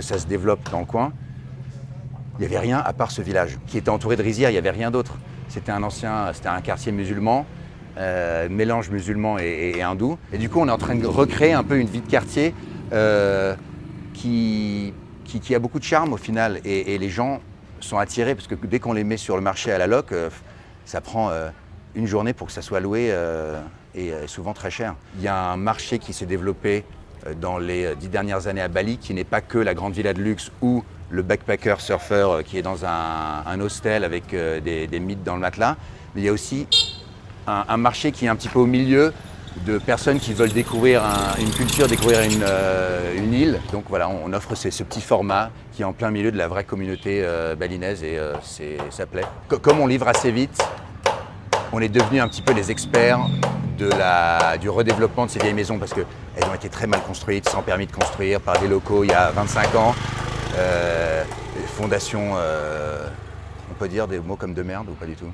Ça se développe dans le coin. Il n'y avait rien à part ce village qui était entouré de rizières, il n'y avait rien d'autre. C'était un quartier musulman, mélange musulman et hindou. Et du coup, on est en train de recréer un peu une vie de quartier qui a beaucoup de charme au final. Et les gens sont attirés parce que dès qu'on les met sur le marché à la loc, ça prend une journée pour que ça soit loué et souvent très cher. Il y a un marché qui s'est développé dans les 10 dernières années à Bali, qui n'est pas que la grande villa de luxe ou le backpacker surfeur qui est dans un hostel avec des mythes dans le matelas, mais il y a aussi un marché qui est un petit peu au milieu de personnes qui veulent découvrir une culture, découvrir une île. Donc voilà, on offre ce petit format qui est en plein milieu de la vraie communauté balinaise et ça plaît. Comme on livre assez vite, on est devenus un petit peu les experts du redéveloppement de ces vieilles maisons parce qu'elles ont été très mal construites, sans permis de construire, par des locaux il y a 25 ans. Fondation, on peut dire des mots comme de merde ou pas du tout?